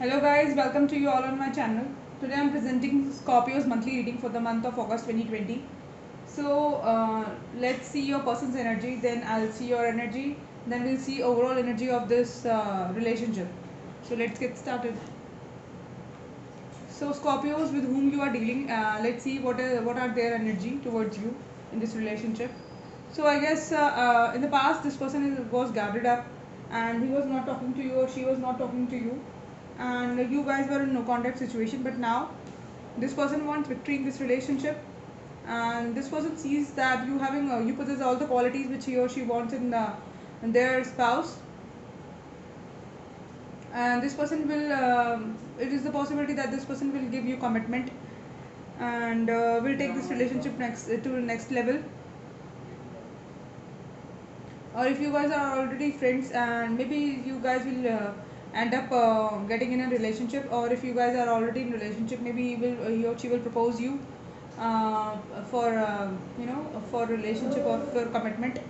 Hello guys, welcome to you all on my channel. Today I'm presenting Scorpio's monthly reading for the month of August 2020. Let's see your person's energy, then I'll see your energy, then we'll see overall energy of this relationship. So let's get started. So Scorpios with whom you are dealing, let's see what are their energy towards you in this relationship. So I guess in the past this person was gathered up and he was not talking to you or she was not talking to you, and you guys were in no contact situation. But now this person wants victory in this relationship, and this person sees that you possess all the qualities which he or she wants in their spouse, and this person will it is the possibility that this person will give you commitment and will take this relationship next to the next level. Or if you guys are already friends and maybe you guys will end up getting in a relationship, or if you guys are already in a relationship, maybe he or she will propose you uh, for for relationship or for commitment.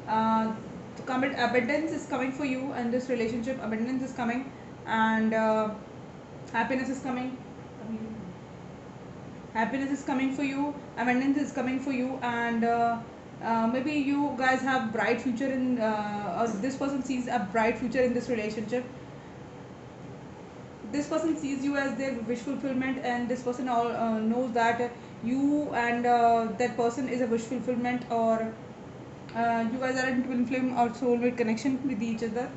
To commit, abundance is coming for you, and this relationship abundance is coming, and happiness is coming. Happiness is coming for you, abundance is coming for you, and maybe you guys have bright future in or this person sees a bright future in this relationship. This person sees you as their wish fulfillment, and this person all knows that you and that person is a wish fulfillment, or you guys are in twin flame or soulmate connection with each other.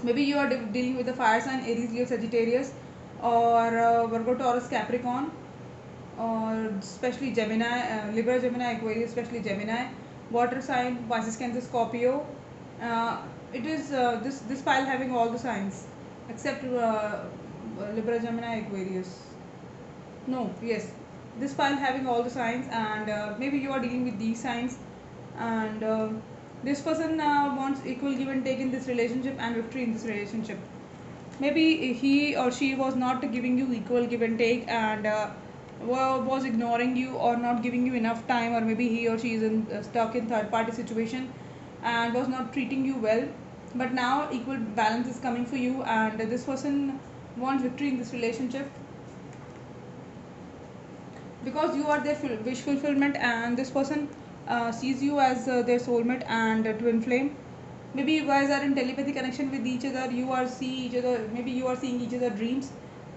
Maybe you are dealing with the fire sign Aries, Leo, Sagittarius, or Virgo, Taurus, Capricorn, or especially Gemini, Libra, Gemini, Aquarius, especially Gemini, water sign Pisces, Cancer, Scorpio. It is this pile having all the signs except Libra, Gemini, Aquarius. No, yes, this pile having all the signs, and maybe you are dealing with these signs, and this person wants equal give and take in this relationship and victory in this relationship. Maybe he or she was not giving you equal give and take, and was ignoring you or not giving you enough time, or maybe he or she is stuck in third party situation and was not treating you well. But now equal balance is coming for you, and this person wants victory in this relationship because you are their wish fulfillment, and this person sees you as their soulmate and twin flame. Maybe you guys are in telepathy connection with each other, you are see each other, maybe you are seeing each other dreams,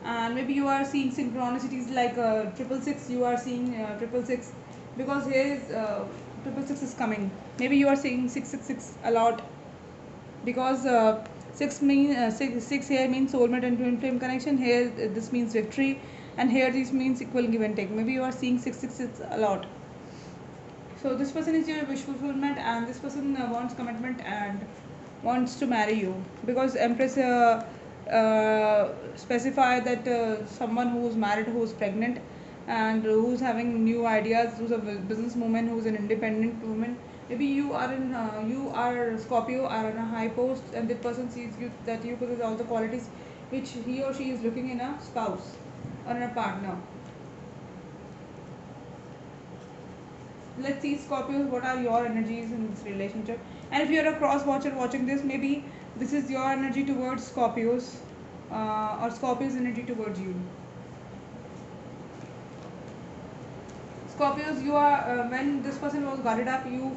and maybe you are seeing synchronicities like triple six, you are seeing triple six, because here is triple six is coming. Maybe you are seeing 666 a lot, because six here means soulmate and twin flame connection. Here this means victory, and here this means equal give and take. Maybe you are seeing 666 a lot. So this person is your wish fulfillment, and this person wants commitment and wants to marry you, because Empress specify that someone who is married, who is pregnant, and who's having new ideas, who's a business woman, who's an independent woman. Maybe you are Scorpio, are in a high post, and that person sees you that you possess all the qualities which he or she is looking in a spouse or in a partner. Let's see, Scorpios, what are your energies in this relationship? And if you're a cross watcher watching this, maybe this is your energy towards Scorpios, or Scorpios energy towards you. Scorpios, you are when this person was guarded up, you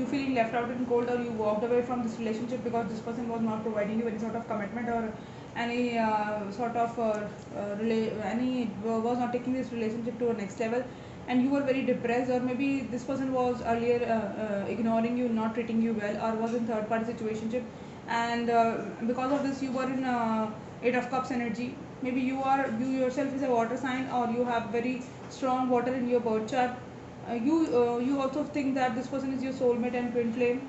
feeling left out and cold, or you walked away from this relationship because this person was not providing you any sort of commitment, or any sort of was not taking this relationship to a next level, and you were very depressed, or maybe this person was earlier ignoring you, not treating you well, or was in third party situationship, and because of this you were in eight of cups energy. Maybe you yourself is a water sign, or you have very strong water in your birth chart. You also think that this person is your soulmate and twin flame.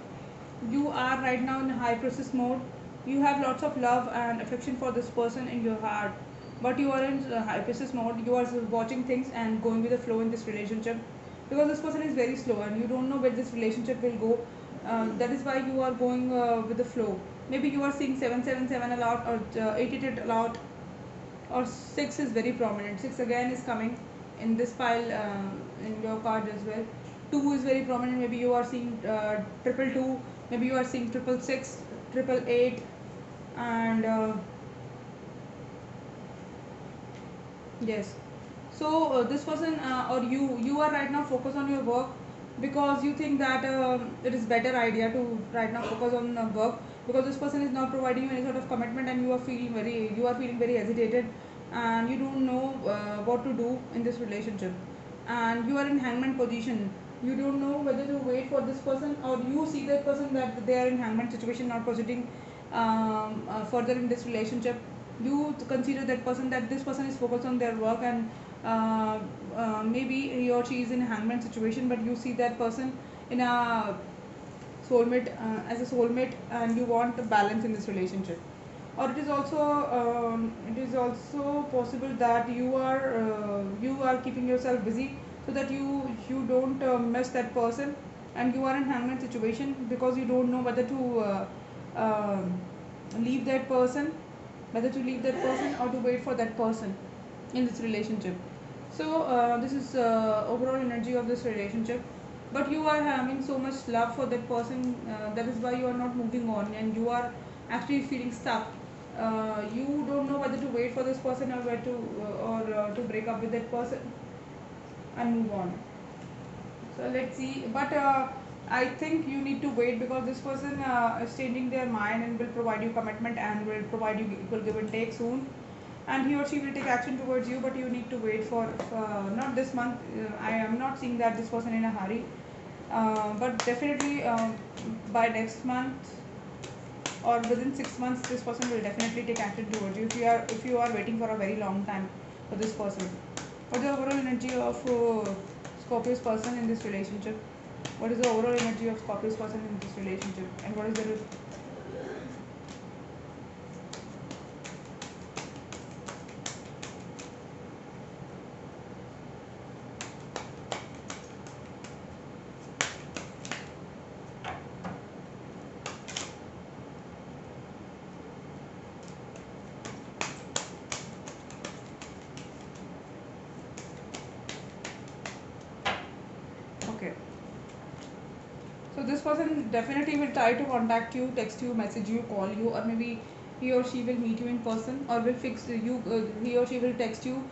You are right now in high process mode. You have lots of love and affection for this person in your heart, but you are in high process mode. You are watching things and going with the flow in this relationship, because this person is very slow and you don't know where this relationship will go. That is why you are going with the flow. Maybe you are seeing 777 a lot, or 888 a lot, or 6 is very prominent. 6 again is coming in this pile in your card as well. 2 is very prominent. Maybe you are seeing triple two, maybe you are seeing triple six, triple eight, And yes. So this person or you are right now focused on your work because you think that it is better idea to right now focus on work, because this person is not providing you any sort of commitment, and you are feeling very hesitated, and you don't know what to do in this relationship, and you are in hangman position. You don't know whether to wait for this person, or you see that person that they are in hangman situation, not proceeding further in this relationship. You consider that person, that this person is focused on their work, and uh, maybe he or she is in a hangman situation, but you see that person in a soulmate, as a soulmate, and you want a balance in this relationship. Or it is also possible that you are keeping yourself busy so that you don't miss that person, and you are in hangman situation because you don't know whether to leave that person, or to wait for that person in this relationship. So this is overall energy of this relationship, but you are having so much love for that person, that is why you are not moving on, and you are actually feeling stuck. You don't know whether to wait for this person, or where to to break up with that person and move on. So let's see, but I think you need to wait, because this person is changing their mind and will provide you commitment, and will provide you equal give and take soon, and he or she will take action towards you, but you need to wait for not this month. I am not seeing that this person in a hurry, but definitely by next month or within 6 months, this person will definitely take action towards you, if you are waiting for a very long time for this person. What is the overall energy of Scorpius person in this relationship? What is the overall energy of Scorpius person in this relationship, and what is the okay? So this person definitely will try to contact you, text you, message you, call you, or maybe he or she will meet you in person, or will fix you. He or she will text you,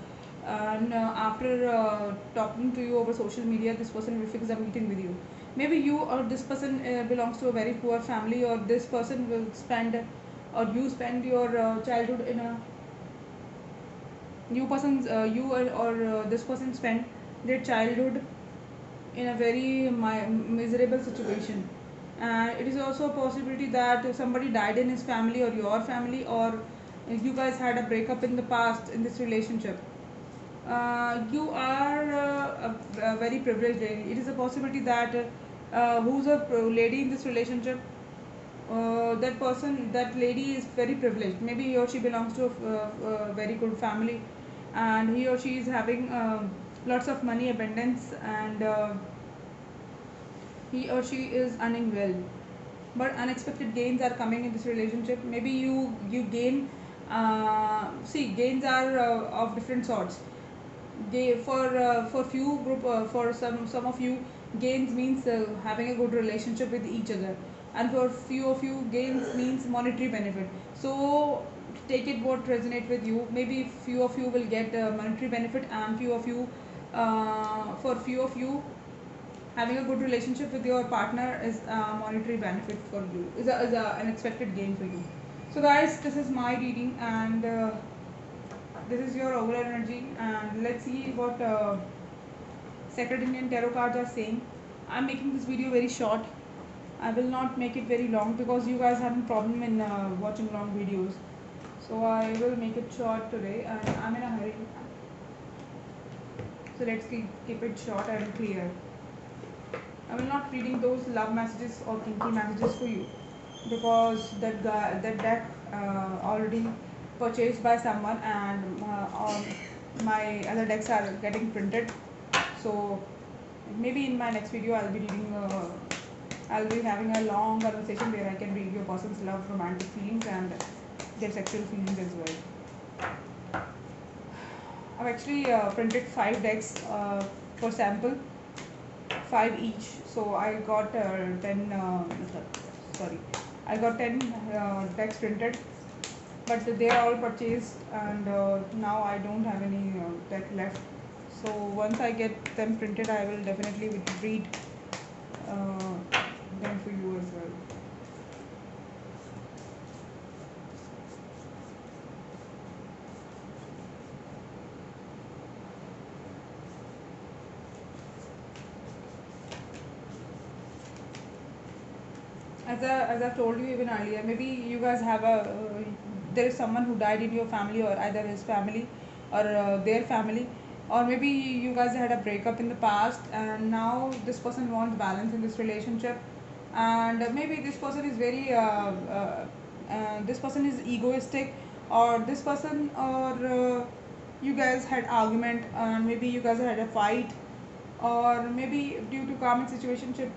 and after talking to you over social media, this person will fix a meeting with you. Maybe you or this person belongs to a very poor family, or this person will spend, or you spend your childhood in a you or this person spent their childhood in a very miserable situation, and it is also a possibility that somebody died in his family, or your family, or if you guys had a breakup in the past in this relationship. You are a very privileged lady. It is a possibility that who's a lady in this relationship, that lady is very privileged. Maybe he or she belongs to a very good family, and he or she is having lots of money abundance, and he or she is earning well, but unexpected gains are coming in this relationship. Maybe you gain, see, gains are of different sorts. For few group, for some of you, gains means having a good relationship with each other, and for few of you, gains means monetary benefit. So take it what resonate with you. Maybe few of you will get monetary benefit, and for few of you, having a good relationship with your partner is a monetary benefit for you, is a an expected gain for you. So guys, this is my reading, and this is your overall energy, and let's see what Sacred Indian Tarot cards are saying. I'm making this video very short. I will not make it very long because you guys have a problem in watching long videos. So I will make it short today, and I'm in a hurry. So let's keep it short and clear. I will not reading those love messages or kinky messages for you, because that deck already purchased by someone, and all my other decks are getting printed. So maybe in my next video I'll be reading. I'll be having a long conversation where I can read your person's love, romantic feelings, and their sexual feelings as well. I've actually printed 5 decks for sample, 5 each. So I got 10. Sorry, I got 10 decks printed. but they are all purchased, and now I don't have any deck left. So once I get them printed, I will definitely read them for you as well. As I've told you even earlier, maybe you guys have a there is someone who died in your family, or either his family or their family, or maybe you guys had a breakup in the past, and now this person wants balance in this relationship, and maybe this person is very this person is egoistic, or this person or you guys had argument, and maybe you guys had a fight, or maybe due to common situationship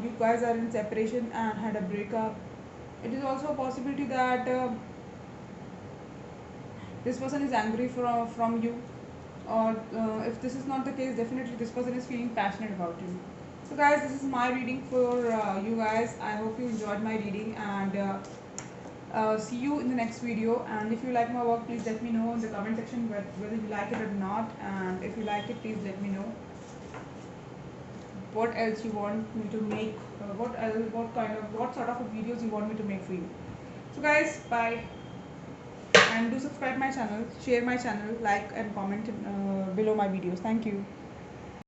you guys are in separation and had a breakup. It is also a possibility that this person is angry from you, or if this is not the case, definitely this person is feeling passionate about you. So guys, this is my reading for you guys. I hope you enjoyed my reading, and see you in the next video. And if you like my work, please let me know in the comment section whether you like it or not, and if you like it, please let me know what else you want me to make, what sort of videos you want me to make for you. So guys, bye, and do subscribe my channel, share my channel, like and comment below my videos. Thank you.